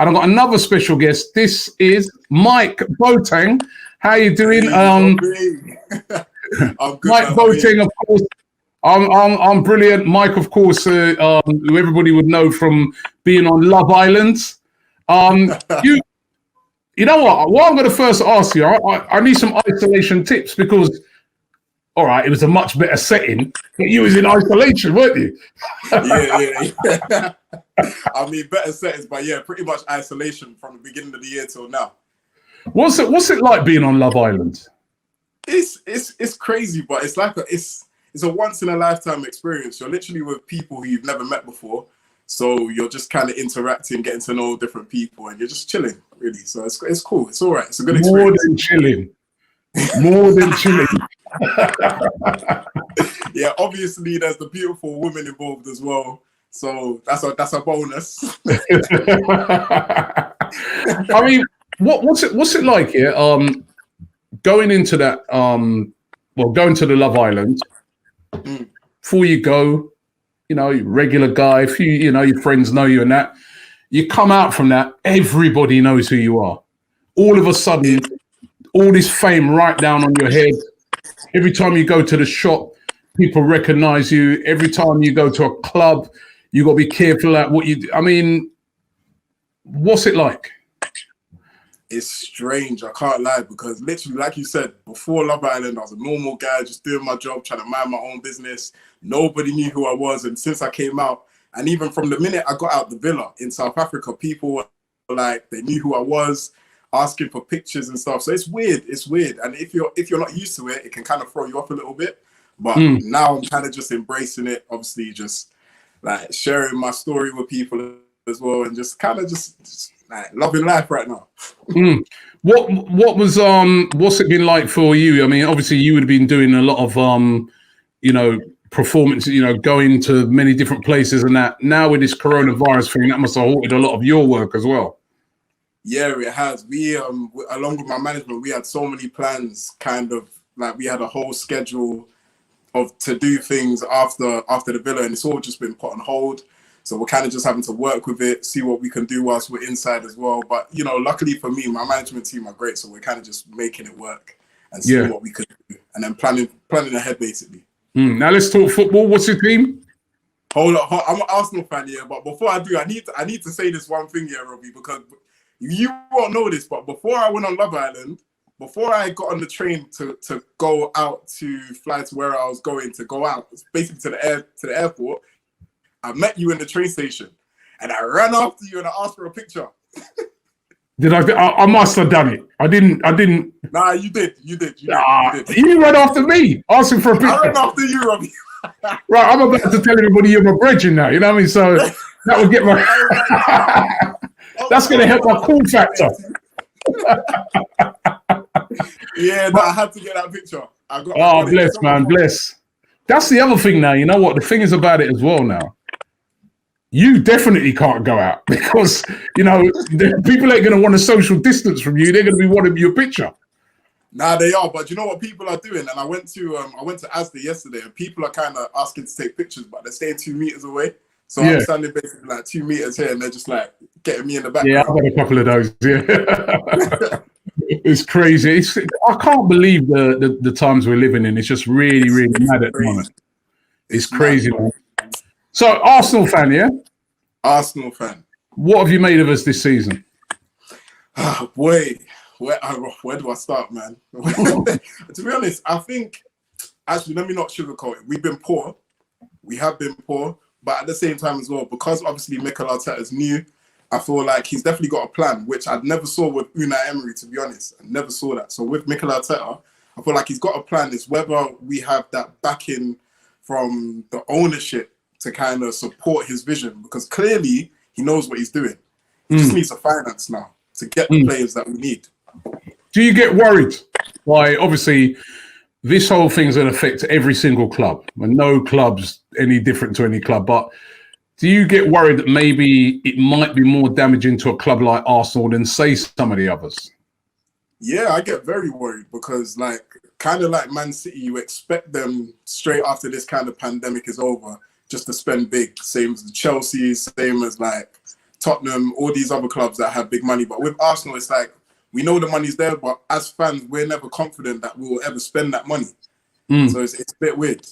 And I've got another special guest. This is Mike Boateng. How you doing? I'm good, Mike Boateng, of course. I'm brilliant. Mike, of course, who everybody would know from being on Love Island. You know what I'm going to first ask you, I need some isolation tips because, all right, it was a much better setting, but you was in isolation, weren't you? Yeah. I mean, better settings, but yeah, pretty much isolation from the beginning of the year till now. What's it like being on Love Island? It's crazy, but it's like it's a once in a lifetime experience. You're literally with people who you've never met before. So you're just kind of interacting, getting to know different people, and you're just chilling, really. So it's cool. It's all right. It's a good experience. More than chilling. Yeah, obviously there's the beautiful women involved as well. So that's a bonus. I mean, what's it like here? Going into that, going to the Love Island. Before you go, you know, regular guy, if your friends know you and that, you come out from that, everybody knows who you are. All of a sudden, all this fame right down on your head. Every time you go to the shop, people recognize you. Every time you go to a club, you got to be careful at what you do. I mean, what's it like? It's strange, I can't lie, because literally, like you said, before Love Island, I was a normal guy, just doing my job, trying to mind my own business. Nobody knew who I was. And since I came out, and even from the minute I got out the villa in South Africa, people were like, they knew who I was, asking for pictures and stuff. So it's weird. And if you're not used to it, it can kind of throw you off a little bit. But now I'm kind of just embracing it, obviously just like sharing my story with people as well, and just kind of just like loving life right now. What was what's it been like for you? I mean, obviously you would have been doing a lot of performance, going to many different places and that. Now with this coronavirus thing, that must have halted a lot of your work as well. Yeah, it has. We along with my management, we had so many plans, kind of like we had a whole schedule to do things after the villa, and it's all just been put on hold. So we're kind of just having to work with it, see what we can do whilst we're inside as well. But, luckily for me, my management team are great. So we're kind of just making it work and see what we could do. And then planning ahead, basically. Now let's talk football. What's your team? Hold up. I'm an Arsenal fan, yeah. But before I do, I need to say this one thing here, Robbie, because you won't know this, but before I went on Love Island, before I got on the train to go out to fly to where I was going to go out, basically to the airport, I met you in the train station, and I ran after you and I asked for a picture. Did I must have done it. I didn't. Nah, you did. You did. You ran after me, asking for a picture. I ran after you, Robbie. Right, I'm about to tell everybody you're my brethren now. You know what I mean? So that would get my. That's going to help my cool factor. Yeah, I had to get that picture. Bless, man, bless. That's the other thing now. You know what? The thing is about it as well now. You definitely can't go out because, the people ain't going to want a social distance from you. They're going to be wanting your picture. Nah, they are. But you know what people are doing? And I went to Asda yesterday, and people are kind of asking to take pictures, but they're staying 2 meters away. So I'm standing basically like 2 meters here, and they're just like getting me in the back. Yeah, I've got a couple of those. Yeah. It's crazy. I can't believe the times we're living in. It's just really, really mad at the moment. It's crazy, man. So, Arsenal fan, yeah? Arsenal fan. What have you made of us this season? Oh, boy, where do I start, man? To be honest, I think, actually, let me not sugarcoat it. We've been poor. We have been poor. But at the same time as well, because obviously Mikel Arteta is new, I feel like he's definitely got a plan, which I never saw with Unai Emery, to be honest. I never saw that. So with Mikel Arteta, I feel like he's got a plan. It's whether we have that backing from the ownership to kind of support his vision, because clearly he knows what he's doing. He just needs the finance now to get the players that we need. Do you get worried? Why, obviously, this whole thing's going to affect every single club, and no club's any different to any club. But do you get worried that maybe it might be more damaging to a club like Arsenal than, say, some of the others? Yeah, I get very worried because, kind of like Man City, you expect them straight after this kind of pandemic is over just to spend big. Same as the Chelsea, same as Tottenham, all these other clubs that have big money. But with Arsenal, it's like, we know the money's there, but as fans, we're never confident that we will ever spend that money. So it's a bit weird.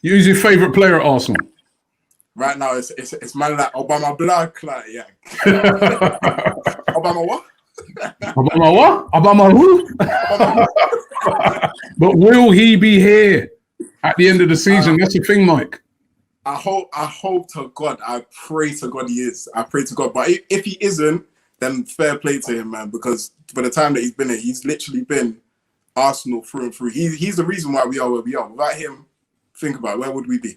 Who's your favourite player at Arsenal? Right now, it's man like Obama Black, like, yeah. Obama what? Obama what? Obama who? But will he be here at the end of the season? That's the thing, Mike. I hope to God, I pray to God he is. I pray to God. But if he isn't, then fair play to him, man, because for the time that he's been here, he's literally been Arsenal through and through. He's the reason why we are where we are. Without him, think about it, where would we be?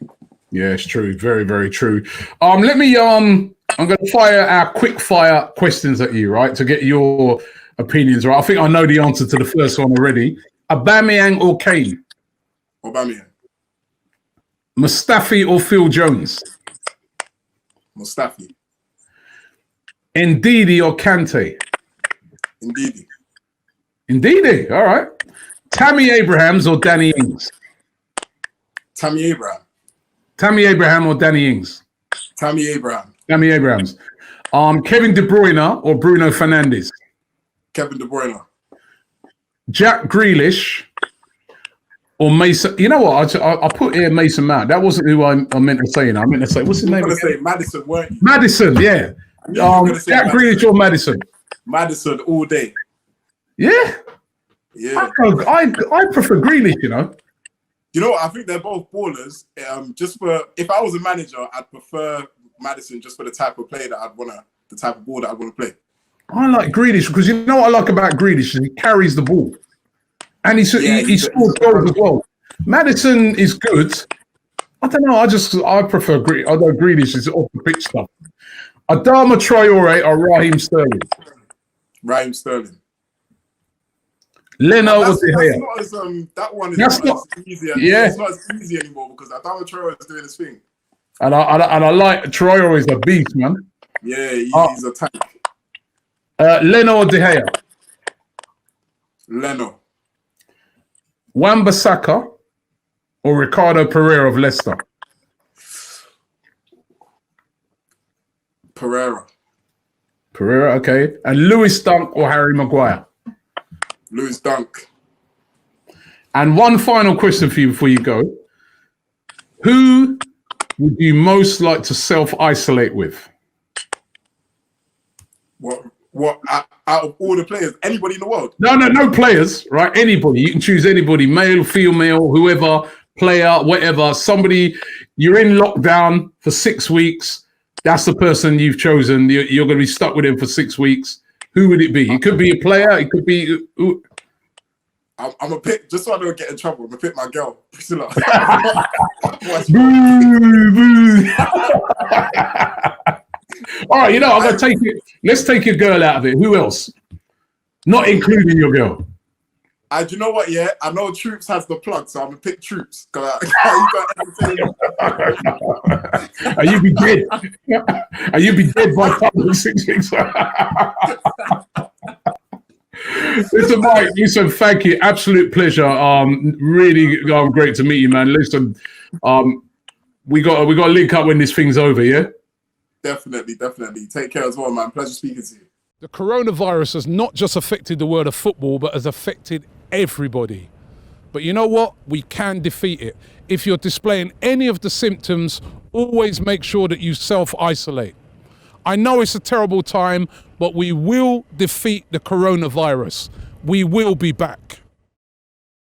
Yeah, it's true. Very, very true. I'm going to fire our quick fire questions at you, right, to get your opinions, right? I think I know the answer to the first one already. Aubameyang or Kane? Aubameyang. Mustafi or Phil Jones? Mustafi. Ndidi or Kante? Ndidi. Ndidi, all right. Tammy Abrahams or Danny Ings? Tammy Abraham. Tammy Abraham or Danny Ings? Tammy Abraham. Tammy Abrahams. Kevin De Bruyne or Bruno Fernandes? Kevin De Bruyne. Jack Grealish or Mason? You know what? I put here Mason Mount. That wasn't who I meant to say. I meant to say, what's his name? I was going to say Maddison, weren't you? Maddison, yeah. Jack Grealish or Maddison? Maddison all day. Yeah? Yeah. I prefer Grealish, you know. You know what? I think they're both ballers. Just for, if I was a manager, I'd prefer Maddison just for the type of play that the type of ball that I'd want to play. I like Grealish because you know what I like about Grealish is he carries the ball. And he scored goals as well. Maddison is good. I don't know. I prefer Grealish. Although Grealish is off the pitch stuff. Adama Traore or Raheem Sterling? Raheem Sterling. Leno or De Gea? That one is That's not as easy. Yeah. It's not as easy anymore because Adama Traore is doing his thing. And I like Traore is a beast, man. Yeah, he's a tank. Leno or De Gea? Leno. Wan-Bissaka or Ricardo Pereira of Leicester? Pereira, okay. And Lewis Dunk or Harry Maguire? Lewis Dunk. And one final question for you before you go. Who would you most like to self-isolate with? What out of all the players, anybody in the world? No players, right? Anybody. You can choose anybody, male, female, whoever, player, whatever. Somebody, you're in lockdown for 6 weeks. That's the person you've chosen. You're going to be stuck with him for 6 weeks. Who would it be? It could be a player. It could be... I'm going to pick, just so I don't get in trouble, I'm going to pick my girl, Priscilla. Boo, boo. All right, I'm going to take it. Let's take your girl out of it. Who else? Not including your girl. Do you know what, yeah? I know Troops has the plug, so I'm going to pick Troops. Are you be dead? Are you be dead by the time of 6 weeks? Listen, Mike, thank you. Absolute pleasure. Really great to meet you, man. Listen, we got to link up when this thing's over, yeah? Definitely. Take care as well, man. Pleasure speaking to you. The coronavirus has not just affected the world of football, but has affected everybody. But you know what? We can defeat it. If you're displaying any of the symptoms, always make sure that you self-isolate. I know it's a terrible time, but we will defeat the coronavirus. We will be back.